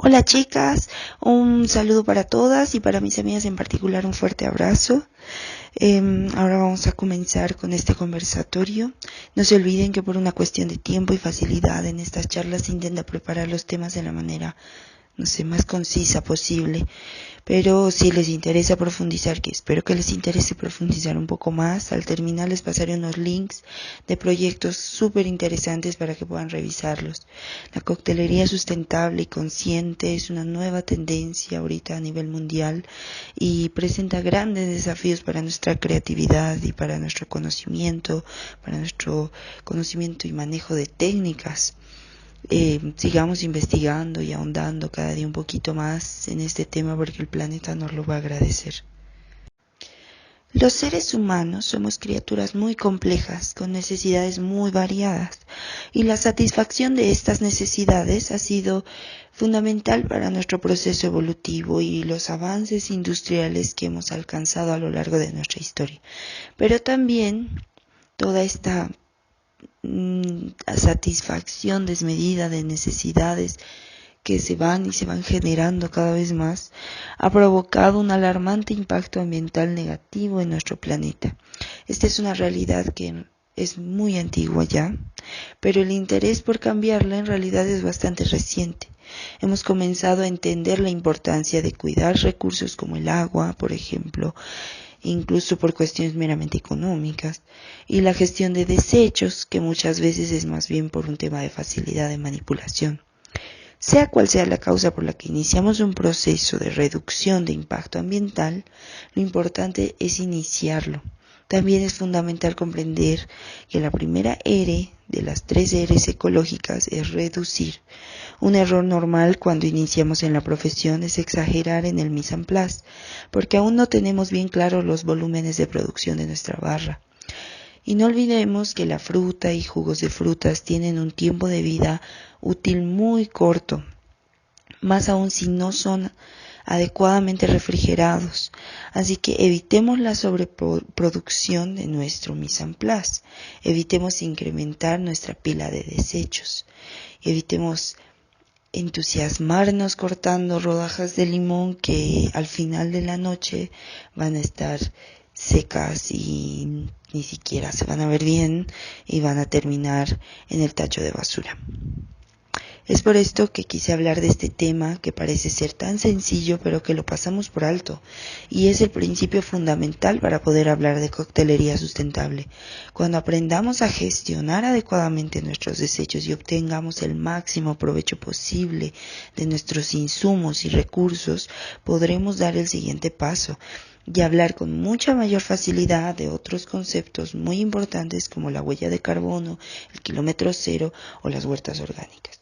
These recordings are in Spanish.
Hola chicas, un saludo para todas y para mis amigas en particular un fuerte abrazo. Ahora vamos a comenzar con este conversatorio. No se olviden que por una cuestión de tiempo y facilidad en estas charlas se intenta preparar los temas de la manera más concisa posible, pero si les interesa profundizar, que espero que les interese profundizar un poco más, al terminar les pasaré unos links de proyectos súper interesantes para que puedan revisarlos. La coctelería sustentable y consciente es una nueva tendencia ahorita a nivel mundial y presenta grandes desafíos para nuestra creatividad y para nuestro conocimiento y manejo de técnicas. Sigamos investigando y ahondando cada día un poquito más en este tema porque el planeta nos lo va a agradecer. Los seres humanos somos criaturas muy complejas, con necesidades muy variadas, y la satisfacción de estas necesidades ha sido fundamental para nuestro proceso evolutivo y los avances industriales que hemos alcanzado a lo largo de nuestra historia. Pero también toda esta satisfacción desmedida de necesidades que se van generando cada vez más, ha provocado un alarmante impacto ambiental negativo en nuestro planeta. Esta es una realidad que es muy antigua ya, pero el interés por cambiarla en realidad es bastante reciente. Hemos comenzado a entender la importancia de cuidar recursos como el agua, por ejemplo, incluso por cuestiones meramente económicas, y la gestión de desechos, que muchas veces es más bien por un tema de facilidad de manipulación. Sea cual sea la causa por la que iniciamos un proceso de reducción de impacto ambiental, lo importante es iniciarlo. También es fundamental comprender que la primera R de las 3 Rs ecológicas es reducir. Un error normal cuando iniciamos en la profesión es exagerar en el mise en place, porque aún no tenemos bien claros los volúmenes de producción de nuestra barra. Y no olvidemos que la fruta y jugos de frutas tienen un tiempo de vida útil muy corto, más aún si no son adecuadamente refrigerados. Así que evitemos la sobreproducción de nuestro mise en place, evitemos incrementar nuestra pila de desechos, evitemos entusiasmarnos cortando rodajas de limón que al final de la noche van a estar secas y ni siquiera se van a ver bien y van a terminar en el tacho de basura. Es por esto que quise hablar de este tema que parece ser tan sencillo pero que lo pasamos por alto, y es el principio fundamental para poder hablar de coctelería sustentable. Cuando aprendamos a gestionar adecuadamente nuestros desechos y obtengamos el máximo provecho posible de nuestros insumos y recursos, podremos dar el siguiente paso y hablar con mucha mayor facilidad de otros conceptos muy importantes como la huella de carbono, el kilómetro cero o las huertas orgánicas.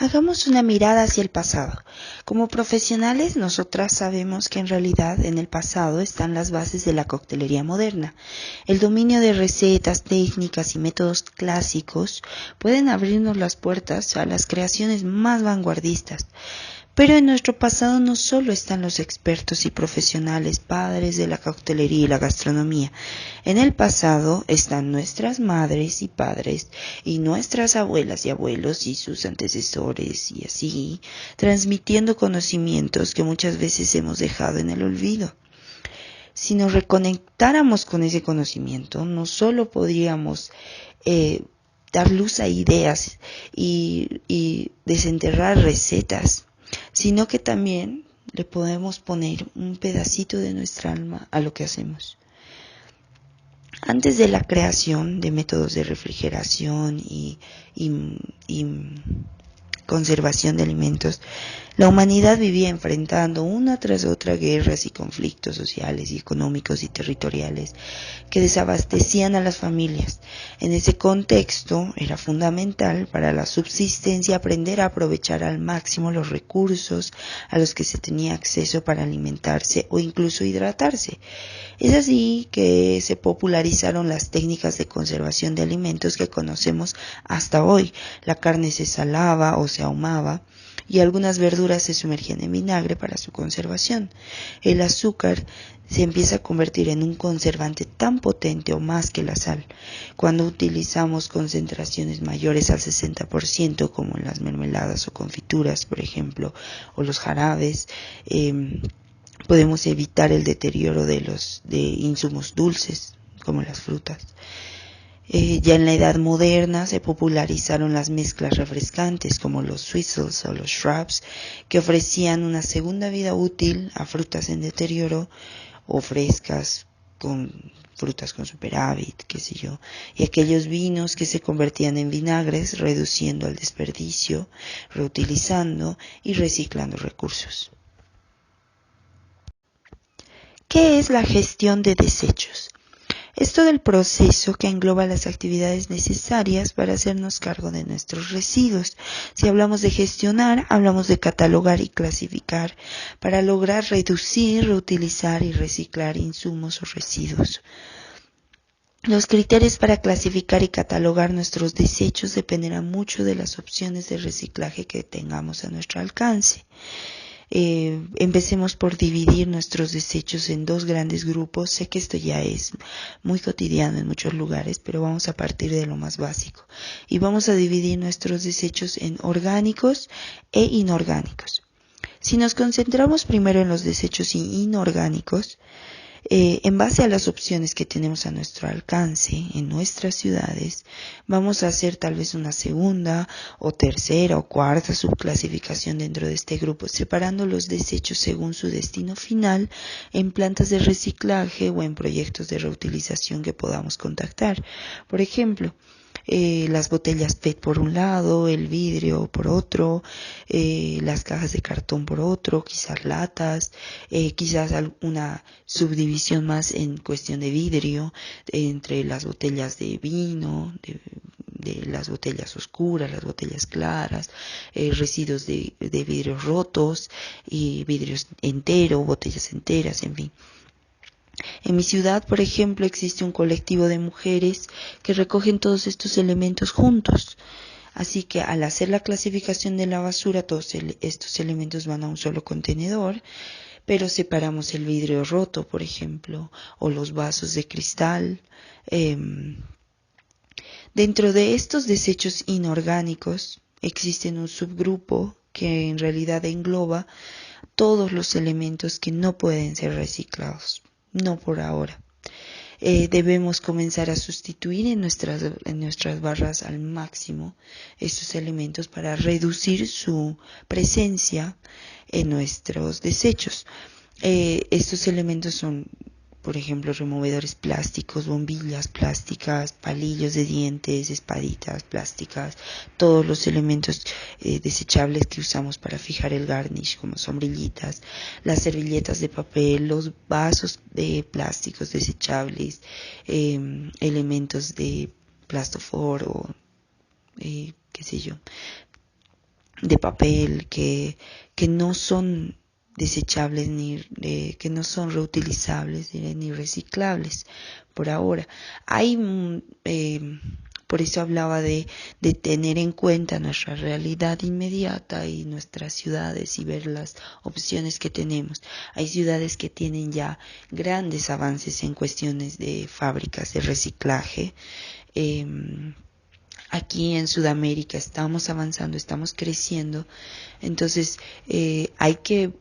Hagamos una mirada hacia el pasado. Como profesionales, nosotras sabemos que en realidad en el pasado están las bases de la coctelería moderna. El dominio de recetas, técnicas y métodos clásicos pueden abrirnos las puertas a las creaciones más vanguardistas. Pero en nuestro pasado no solo están los expertos y profesionales padres de la coctelería y la gastronomía. En el pasado están nuestras madres y padres y nuestras abuelas y abuelos y sus antecesores y así, transmitiendo conocimientos que muchas veces hemos dejado en el olvido. Si nos reconectáramos con ese conocimiento, no solo podríamos dar luz a ideas y desenterrar recetas, sino que también le podemos poner un pedacito de nuestra alma a lo que hacemos. Antes de la creación de métodos de refrigeración y conservación de alimentos, la humanidad vivía enfrentando una tras otra guerras y conflictos sociales y económicos y territoriales que desabastecían a las familias. En ese contexto era fundamental para la subsistencia aprender a aprovechar al máximo los recursos a los que se tenía acceso para alimentarse o incluso hidratarse. Es así que se popularizaron las técnicas de conservación de alimentos que conocemos hasta hoy. La carne se salaba o se ahumaba y algunas verduras se sumergían en vinagre para su conservación. El azúcar se empieza a convertir en un conservante tan potente o más que la sal. Cuando utilizamos concentraciones mayores al 60%, como en las mermeladas o confituras, por ejemplo, o los jarabes, podemos evitar el deterioro de insumos dulces, como las frutas. Ya en la Edad Moderna se popularizaron las mezclas refrescantes como los swizzles o los shrubs, que ofrecían una segunda vida útil a frutas en deterioro o frescas con frutas con superávit, qué sé yo, y aquellos vinos que se convertían en vinagres, reduciendo el desperdicio, reutilizando y reciclando recursos. ¿Qué es la gestión de desechos? Es todo el proceso que engloba las actividades necesarias para hacernos cargo de nuestros residuos. Si hablamos de gestionar, hablamos de catalogar y clasificar para lograr reducir, reutilizar y reciclar insumos o residuos. Los criterios para clasificar y catalogar nuestros desechos dependerán mucho de las opciones de reciclaje que tengamos a nuestro alcance. Empecemos por dividir nuestros desechos en dos grandes grupos. Sé que esto ya es muy cotidiano en muchos lugares, pero vamos a partir de lo más básico. Y vamos a dividir nuestros desechos en orgánicos e inorgánicos. Si nos concentramos primero en los desechos inorgánicos, en base a las opciones que tenemos a nuestro alcance en nuestras ciudades, vamos a hacer tal vez una segunda o tercera o cuarta subclasificación dentro de este grupo, separando los desechos según su destino final en plantas de reciclaje o en proyectos de reutilización que podamos contactar. Por ejemplo, las botellas PET por un lado, el vidrio por otro, las cajas de cartón por otro, quizás latas, quizás una subdivisión más en cuestión de vidrio, entre las botellas de vino, de las botellas oscuras, las botellas claras, residuos de vidrios rotos, y vidrios enteros, botellas enteras, en fin. En mi ciudad, por ejemplo, existe un colectivo de mujeres que recogen todos estos elementos juntos. Así que al hacer la clasificación de la basura, todos estos elementos van a un solo contenedor, pero separamos el vidrio roto, por ejemplo, o los vasos de cristal. Dentro de estos desechos inorgánicos existe un subgrupo que en realidad engloba todos los elementos que no pueden ser reciclados. No por ahora. Debemos comenzar a sustituir en nuestras barras al máximo estos elementos para reducir su presencia en nuestros desechos. Estos elementos son, por ejemplo, removedores plásticos, bombillas plásticas, palillos de dientes, espaditas plásticas, todos los elementos desechables que usamos para fijar el garnish, como sombrillitas, las servilletas de papel, los vasos de plásticos desechables, elementos de plastofor o qué sé yo, de papel que no son desechables que no son reutilizables ni reciclables por ahora. Por eso hablaba de tener en cuenta nuestra realidad inmediata y nuestras ciudades y ver las opciones que tenemos. Hay ciudades que tienen ya grandes avances en cuestiones de fábricas de reciclaje. Aquí en Sudamérica estamos avanzando, estamos creciendo, entonces hay que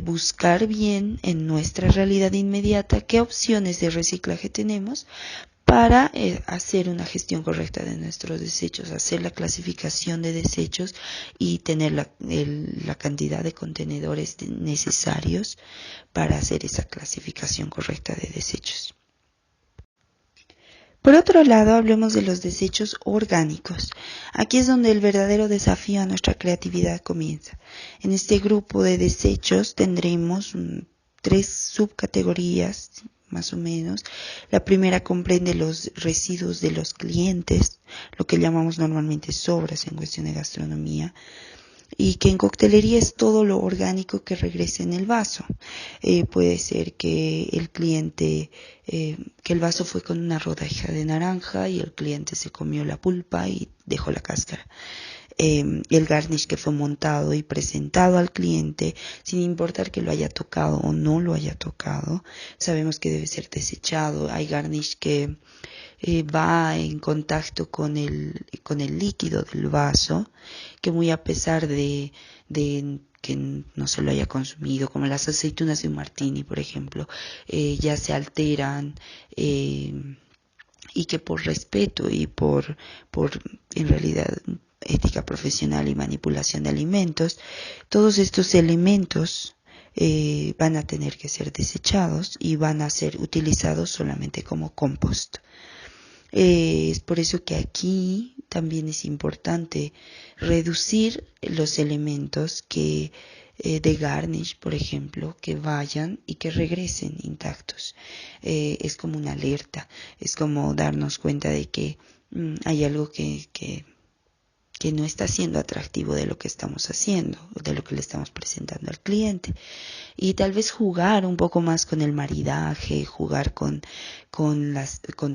buscar bien en nuestra realidad inmediata qué opciones de reciclaje tenemos para hacer una gestión correcta de nuestros desechos, hacer la clasificación de desechos y tener la cantidad de contenedores necesarios para hacer esa clasificación correcta de desechos. Por otro lado, hablemos de los desechos orgánicos. Aquí es donde el verdadero desafío a nuestra creatividad comienza. En este grupo de desechos tendremos 3 subcategorías, más o menos. La primera comprende los residuos de los clientes, lo que llamamos normalmente sobras en cuestión de gastronomía, y que en coctelería es todo lo orgánico que regresa en el vaso. Puede ser que el cliente, que el vaso fue con una rodaja de naranja y el cliente se comió la pulpa y dejó la cáscara. el garnish que fue montado y presentado al cliente, sin importar que lo haya tocado o no lo haya tocado, sabemos que debe ser desechado. Hay garnish que va en contacto con el líquido del vaso, que muy a pesar de que no se lo haya consumido, como las aceitunas de un martini, por ejemplo, ya se alteran, y que por respeto y por en realidad ética profesional y manipulación de alimentos, todos estos elementos van a tener que ser desechados y van a ser utilizados solamente como compost. Es por eso que aquí también es importante reducir los elementos que de garnish, por ejemplo, que vayan y que regresen intactos. Es como una alerta, es como darnos cuenta de que hay algo que no está siendo atractivo de lo que estamos haciendo, de lo que le estamos presentando al cliente. Y tal vez jugar un poco más con el maridaje, jugar con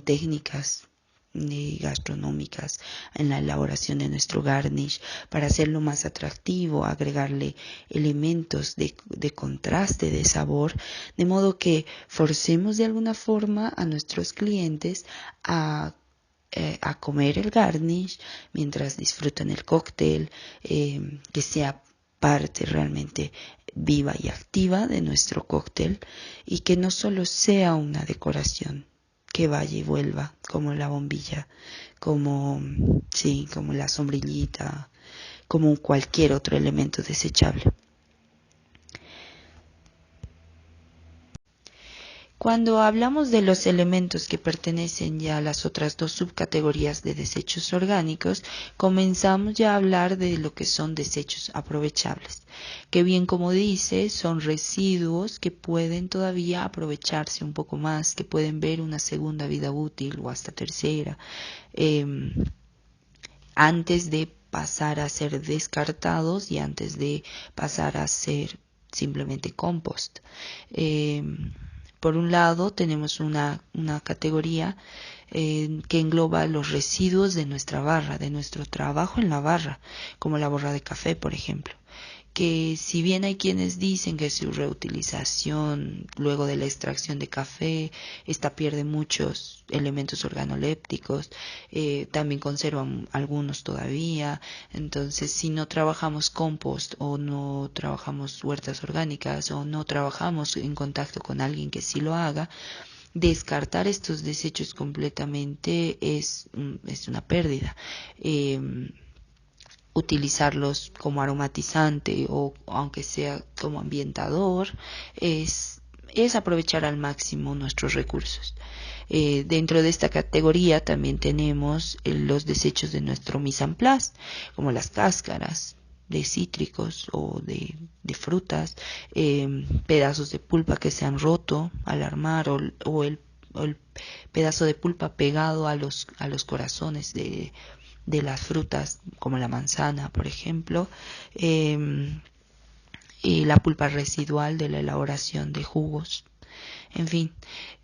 técnicas gastronómicas en la elaboración de nuestro garnish para hacerlo más atractivo, agregarle elementos de contraste, de sabor, de modo que forcemos de alguna forma a nuestros clientes a comer el garnish mientras disfrutan el cóctel, que sea parte realmente viva y activa de nuestro cóctel y que no solo sea una decoración que vaya y vuelva como la bombilla, como la sombrillita, como cualquier otro elemento desechable. Cuando hablamos de los elementos que pertenecen ya a las otras dos subcategorías de desechos orgánicos, comenzamos ya a hablar de lo que son desechos aprovechables, que bien como dice, son residuos que pueden todavía aprovecharse un poco más, que pueden ver una segunda vida útil o hasta tercera, antes de pasar a ser descartados y antes de pasar a ser simplemente compost. Por un lado, tenemos una categoría que engloba los residuos de nuestra barra, de nuestro trabajo en la barra, como la borra de café, por ejemplo, que si bien hay quienes dicen que su reutilización luego de la extracción de café, esta pierde muchos elementos organolépticos, también conservan algunos todavía. Entonces, si no trabajamos compost o no trabajamos huertas orgánicas o no trabajamos en contacto con alguien que sí lo haga, descartar estos desechos completamente es una pérdida. Utilizarlos como aromatizante o aunque sea como ambientador es aprovechar al máximo nuestros recursos. Dentro de esta categoría también tenemos los desechos de nuestro mise en place, como las cáscaras de cítricos o de frutas, pedazos de pulpa que se han roto al armar o el pedazo de pulpa pegado a los corazones de las frutas, como la manzana, por ejemplo, y la pulpa residual de la elaboración de jugos. En fin,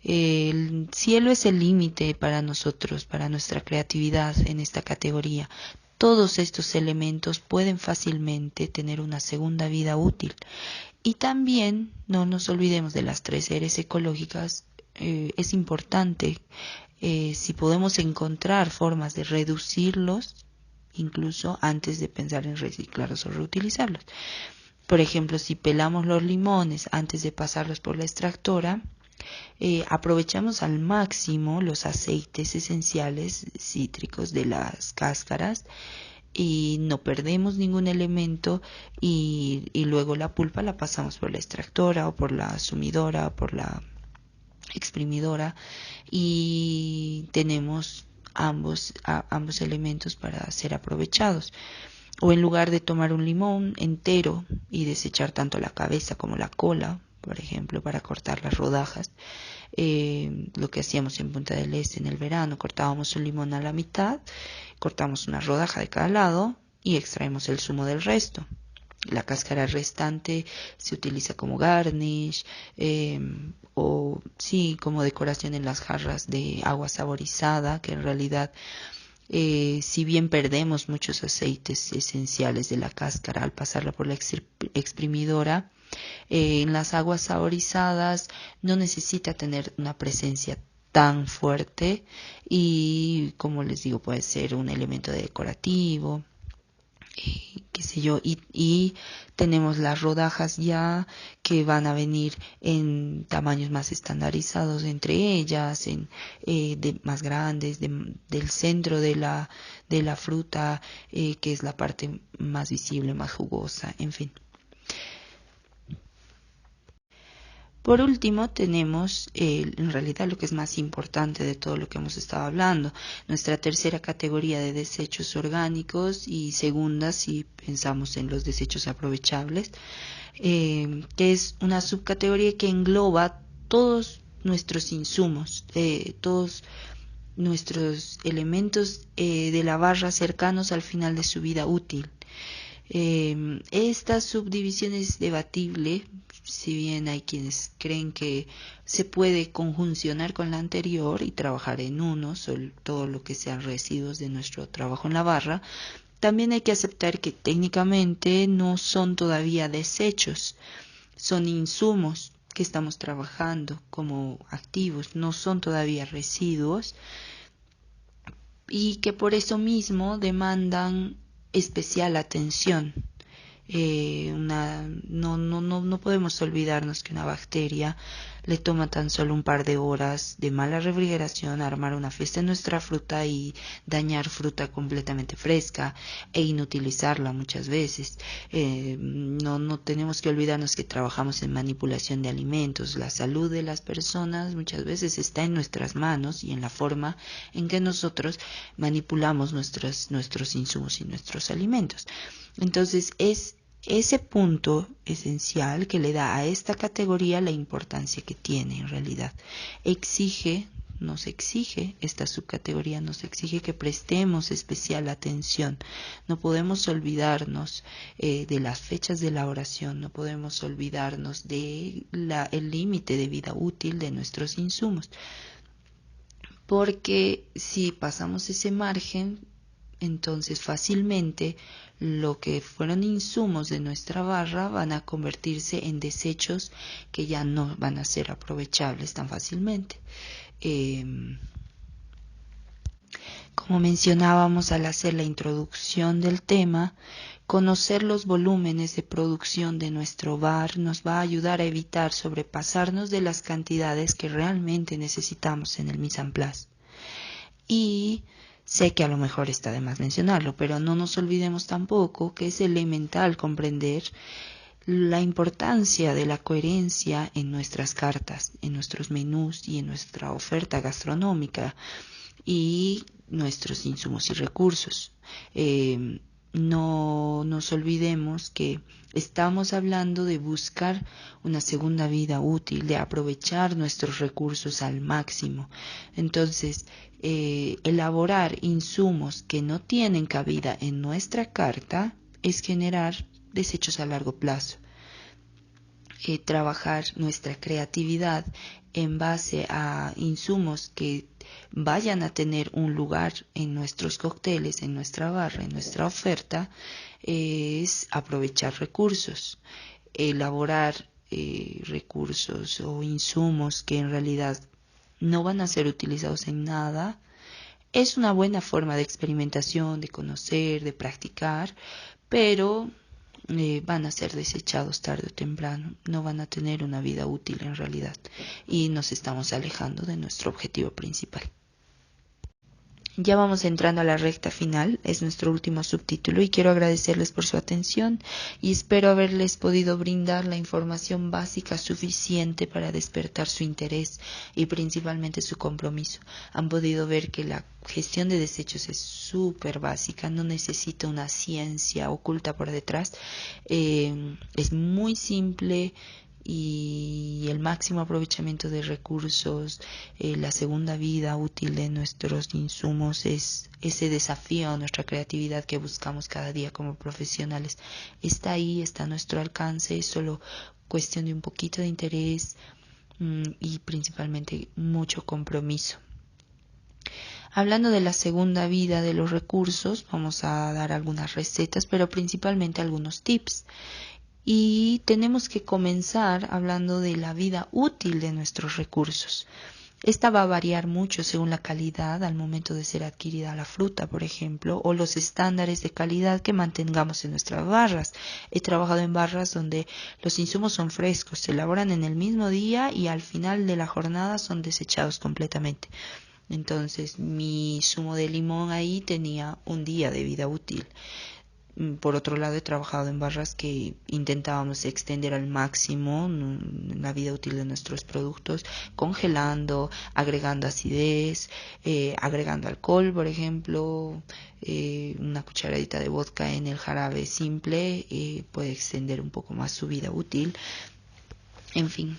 el cielo es el límite para nosotros, para nuestra creatividad en esta categoría. Todos estos elementos pueden fácilmente tener una segunda vida útil. Y también no nos olvidemos de las 3 R's ecológicas. Es importante, si podemos encontrar formas de reducirlos, incluso antes de pensar en reciclarlos o reutilizarlos. Por ejemplo, si pelamos los limones antes de pasarlos por la extractora, aprovechamos al máximo los aceites esenciales cítricos de las cáscaras y no perdemos ningún elemento y luego la pulpa la pasamos por la extractora o por la sumidora o por la exprimidora y tenemos ambos elementos para ser aprovechados. O en lugar de tomar un limón entero y desechar tanto la cabeza como la cola, por ejemplo, para cortar las rodajas, lo que hacíamos en Punta del Este en el verano, cortábamos un limón a la mitad, cortamos una rodaja de cada lado y extraemos el zumo del resto. La cáscara restante se utiliza como garnish o sí, como decoración en las jarras de agua saborizada, que en realidad Si bien perdemos muchos aceites esenciales de la cáscara al pasarla por la exprimidora, en las aguas saborizadas no necesita tener una presencia tan fuerte y, como les digo, puede ser un elemento decorativo, qué sé yo, y tenemos las rodajas ya que van a venir en tamaños más estandarizados entre ellas, más grandes, del centro de la fruta, que es la parte más visible, más jugosa, en fin. Por último, tenemos en realidad lo que es más importante de todo lo que hemos estado hablando, nuestra tercera categoría de desechos orgánicos y segunda si pensamos en los desechos aprovechables, que es una subcategoría que engloba todos nuestros insumos, todos nuestros elementos de la barra cercanos al final de su vida útil. Esta subdivisión es debatible, si bien hay quienes creen que se puede conjuncionar con la anterior y trabajar en uno, todo lo que sean residuos de nuestro trabajo en la barra. También hay que aceptar que técnicamente no son todavía desechos, son insumos que estamos trabajando como activos, no son todavía residuos y que por eso mismo demandan especial atención. No podemos olvidarnos que una bacteria le toma tan solo un par de horas de mala refrigeración armar una fiesta en nuestra fruta y dañar fruta completamente fresca e inutilizarla muchas veces. No tenemos que olvidarnos que trabajamos en manipulación de alimentos. La salud de las personas muchas veces está en nuestras manos y en la forma en que nosotros manipulamos nuestros insumos y nuestros alimentos. Entonces es ese punto esencial que le da a esta categoría la importancia que tiene en realidad. Esta subcategoría nos exige que prestemos especial atención. No podemos olvidarnos de las fechas de la oración, no podemos olvidarnos de el límite de vida útil de nuestros insumos. Porque si pasamos ese margen, entonces fácilmente lo que fueron insumos de nuestra barra van a convertirse en desechos que ya no van a ser aprovechables tan fácilmente. Como mencionábamos al hacer la introducción del tema, conocer los volúmenes de producción de nuestro bar nos va a ayudar a evitar sobrepasarnos de las cantidades que realmente necesitamos en el mise en place. Y sé que a lo mejor está de más mencionarlo, pero no nos olvidemos tampoco que es elemental comprender la importancia de la coherencia en nuestras cartas, en nuestros menús y en nuestra oferta gastronómica y nuestros insumos y recursos. No nos olvidemos que estamos hablando de buscar una segunda vida útil, de aprovechar nuestros recursos al máximo. Entonces, elaborar insumos que no tienen cabida en nuestra carta es generar desechos a largo plazo. Trabajar nuestra creatividad en base a insumos que vayan a tener un lugar en nuestros cócteles, en nuestra barra, en nuestra oferta, es aprovechar recursos, elaborar recursos o insumos que en realidad no van a ser utilizados en nada. Es una buena forma de experimentación, de conocer, de practicar, pero van a ser desechados tarde o temprano, no van a tener una vida útil en realidad y nos estamos alejando de nuestro objetivo principal. Ya vamos entrando a la recta final, es nuestro último subtítulo y quiero agradecerles por su atención y espero haberles podido brindar la información básica suficiente para despertar su interés y principalmente su compromiso. Han podido ver que la gestión de desechos es súper básica, no necesita una ciencia oculta por detrás, es muy simple y el máximo aprovechamiento de recursos, la segunda vida útil de nuestros insumos es ese desafío a nuestra creatividad que buscamos cada día como profesionales. Está ahí, está a nuestro alcance, es solo cuestión de un poquito de interés y principalmente mucho compromiso. Hablando de la segunda vida de los recursos, vamos a dar algunas recetas, pero principalmente algunos tips. Y tenemos que comenzar hablando de la vida útil de nuestros recursos. Esta va a variar mucho según la calidad al momento de ser adquirida la fruta, por ejemplo, o los estándares de calidad que mantengamos en nuestras barras. He trabajado en barras donde los insumos son frescos, se elaboran en el mismo día y al final de la jornada son desechados completamente. Entonces, mi zumo de limón ahí tenía un día de vida útil. Por otro lado, he trabajado en barras que intentábamos extender al máximo la vida útil de nuestros productos, congelando, agregando acidez, agregando alcohol, por ejemplo, una cucharadita de vodka en el jarabe simple puede extender un poco más su vida útil. En fin,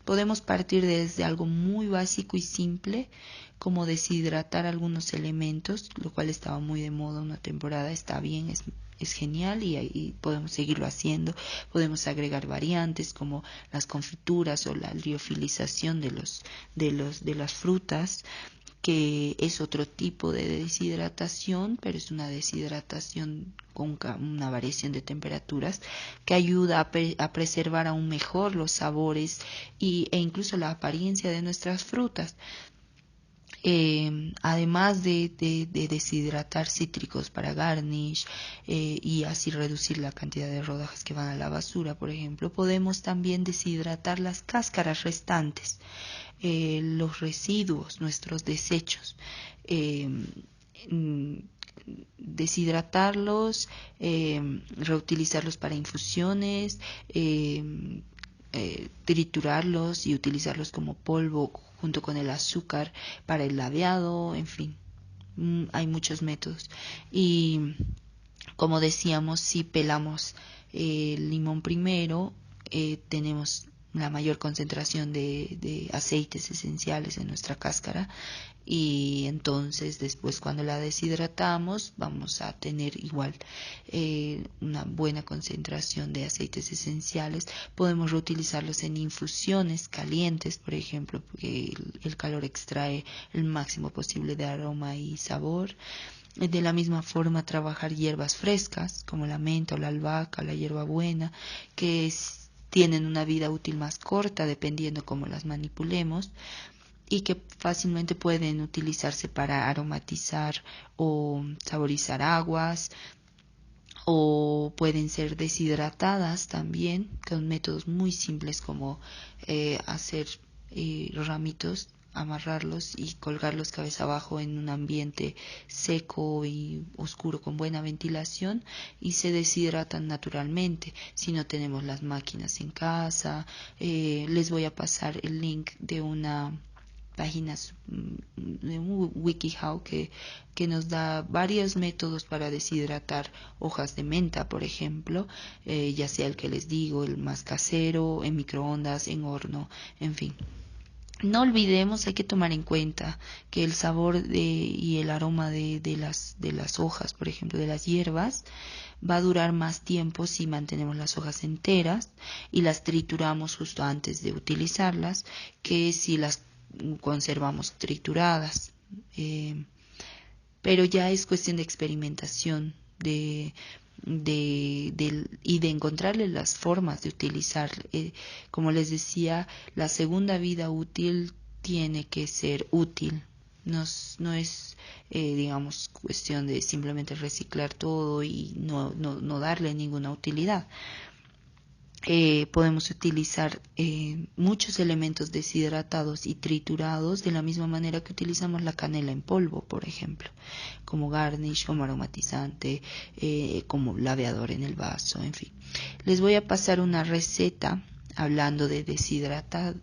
podemos partir desde algo muy básico y simple, como deshidratar algunos elementos, lo cual estaba muy de moda una temporada. Está bien, es genial y podemos seguirlo haciendo. Podemos agregar variantes como las confituras o la liofilización de las frutas, que es otro tipo de deshidratación, pero es una deshidratación con una variación de temperaturas que ayuda a preservar aún mejor los sabores e incluso la apariencia de nuestras frutas. Además de deshidratar cítricos para garnish y así reducir la cantidad de rodajas que van a la basura, por ejemplo, podemos también deshidratar las cáscaras restantes, los residuos, nuestros desechos. Deshidratarlos, reutilizarlos para infusiones, triturarlos y utilizarlos como polvo junto con el azúcar para el ladeado, en fin, hay muchos métodos. Y como decíamos, si pelamos el limón primero, tenemos la mayor concentración de aceites esenciales en nuestra cáscara, y entonces después cuando la deshidratamos vamos a tener igual una buena concentración de aceites esenciales. Podemos reutilizarlos en infusiones calientes, por ejemplo, porque el calor extrae el máximo posible de aroma y sabor. De la misma forma, trabajar hierbas frescas como la menta o la albahaca, la hierbabuena, que tienen una vida útil más corta dependiendo cómo las manipulemos, y que fácilmente pueden utilizarse para aromatizar o saborizar aguas, o pueden ser deshidratadas también con métodos muy simples como hacer ramitos, amarrarlos y colgarlos cabeza abajo en un ambiente seco y oscuro con buena ventilación, y se deshidratan naturalmente. Si no tenemos las máquinas en casa, les voy a pasar el link de una páginas de un WikiHow que nos da varios métodos para deshidratar hojas de menta, por ejemplo, ya sea el que les digo, el más casero, en microondas, en horno, en fin. No olvidemos, hay que tomar en cuenta que el sabor y el aroma de las hojas, por ejemplo, de las hierbas, va a durar más tiempo si mantenemos las hojas enteras y las trituramos justo antes de utilizarlas, que si las conservamos trituradas. Pero ya es cuestión de experimentación y de encontrarle las formas de utilizar. Como les decía, la segunda vida útil tiene que ser útil. No es, digamos, cuestión de simplemente reciclar todo y no darle ninguna utilidad. Podemos utilizar muchos elementos deshidratados y triturados de la misma manera que utilizamos la canela en polvo, por ejemplo, como garnish, como aromatizante, como laveador en el vaso, en fin. Les voy a pasar una receta hablando de deshidratar,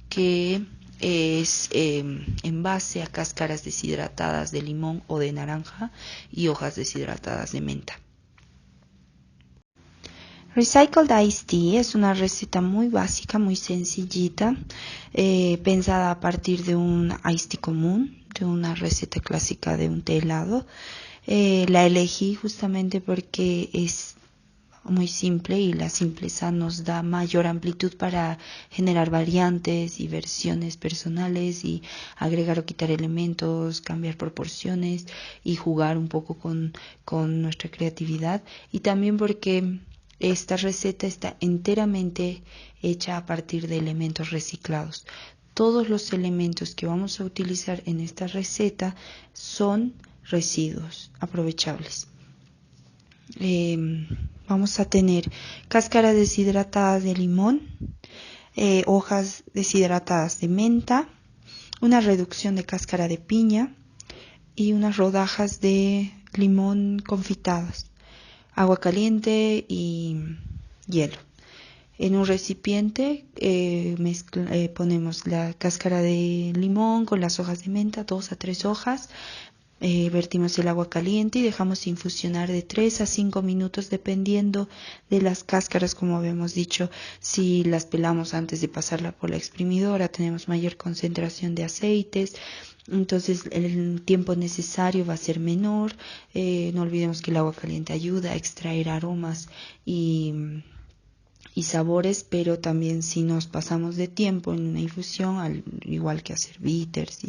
que es en base a cáscaras deshidratadas de limón o de naranja y hojas deshidratadas de menta. Recycled Iced Tea es una receta muy básica, muy sencillita, pensada a partir de un iced tea común, de una receta clásica de un té helado. La elegí justamente porque es muy simple, y la simpleza nos da mayor amplitud para generar variantes y versiones personales y agregar o quitar elementos, cambiar proporciones y jugar un poco con nuestra creatividad. Y también porque esta receta está enteramente hecha a partir de elementos reciclados. Todos los elementos que vamos a utilizar en esta receta son residuos aprovechables. Vamos a tener cáscaras deshidratadas de limón, hojas deshidratadas de menta, una reducción de cáscara de piña y unas rodajas de limón confitadas, agua caliente y hielo. En un recipiente ponemos la cáscara de limón con las hojas de menta, 2 a 3 hojas. Vertimos el agua caliente y dejamos infusionar de 3 a 5 minutos dependiendo de las cáscaras. Como habíamos dicho, si las pelamos antes de pasarla por la exprimidora tenemos mayor concentración de aceites, entonces el tiempo necesario va a ser menor. No olvidemos que el agua caliente ayuda a extraer aromas y sabores, pero también si nos pasamos de tiempo en una infusión, al igual que hacer bitters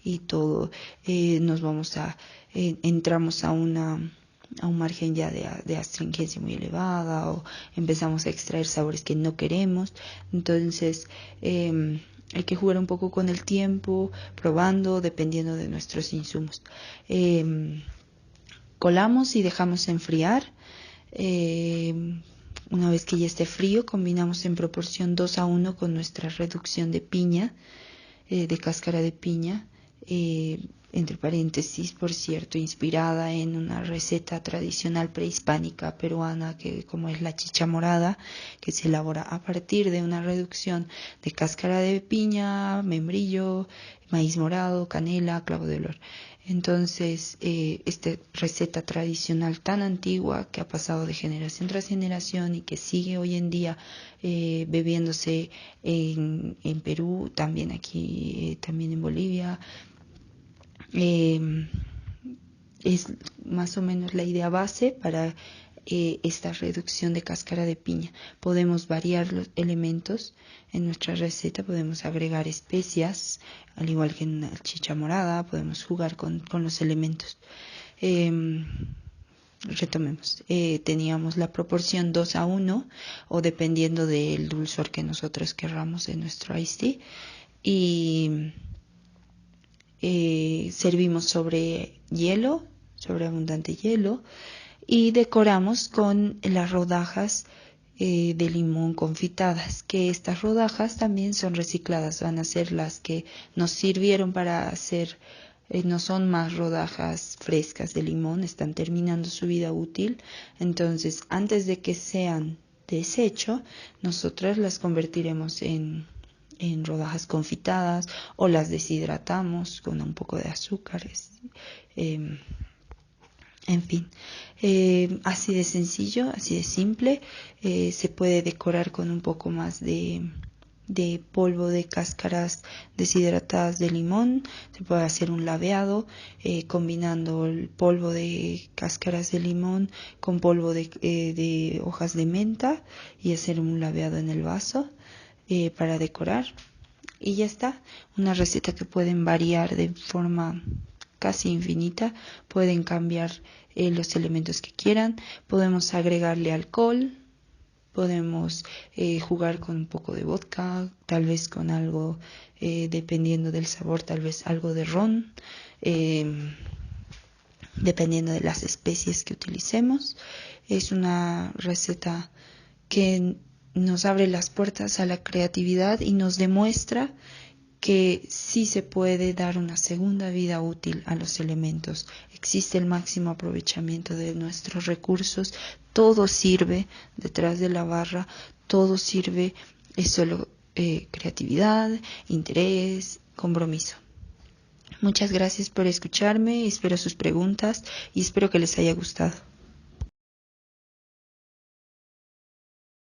y todo, nos vamos entramos a un margen ya de astringencia muy elevada, o empezamos a extraer sabores que no queremos. Entonces hay que jugar un poco con el tiempo, probando, dependiendo de nuestros insumos. Colamos y dejamos enfriar. Una vez que ya esté frío, combinamos en proporción 2 a 1 con nuestra reducción de piña, de cáscara de piña, entre paréntesis, por cierto, inspirada en una receta tradicional prehispánica peruana, que como es la chicha morada, que se elabora a partir de una reducción de cáscara de piña, membrillo, maíz morado, canela, clavo de olor. Entonces, esta receta tradicional tan antigua que ha pasado de generación tras generación y que sigue hoy en día bebiéndose en Perú, también aquí, también en Bolivia, es más o menos la idea base para esta reducción de cáscara de piña. Podemos variar los elementos en nuestra receta, podemos agregar especias, al igual que en la chicha morada, podemos jugar con los elementos. Retomemos, teníamos la proporción 2 a 1, o dependiendo del dulzor que nosotros querramos en nuestro iced tea, y servimos sobre abundante hielo, y decoramos con las rodajas de limón confitadas, que estas rodajas también son recicladas, van a ser las que nos sirvieron para hacer, no son más rodajas frescas de limón, están terminando su vida útil. Entonces, antes de que sean desecho, nosotras las convertiremos en rodajas confitadas, o las deshidratamos con un poco de azúcares. En fin, así de sencillo, así de simple. Se puede decorar con un poco más de polvo de cáscaras deshidratadas de limón. Se puede hacer un laveado combinando el polvo de cáscaras de limón con polvo de hojas de menta, y hacer un laveado en el vaso para decorar. Y ya está, una receta que pueden variar de forma casi infinita. Pueden cambiar los elementos que quieran, podemos agregarle alcohol, podemos jugar con un poco de vodka, tal vez con algo, dependiendo del sabor, tal vez algo de ron, dependiendo de las especies que utilicemos. Es una receta que nos abre las puertas a la creatividad y nos demuestra que sí se puede dar una segunda vida útil a los elementos. Existe el máximo aprovechamiento de nuestros recursos. Todo sirve detrás de la barra, todo sirve, es solo creatividad, interés, compromiso. Muchas gracias por escucharme, espero sus preguntas y espero que les haya gustado.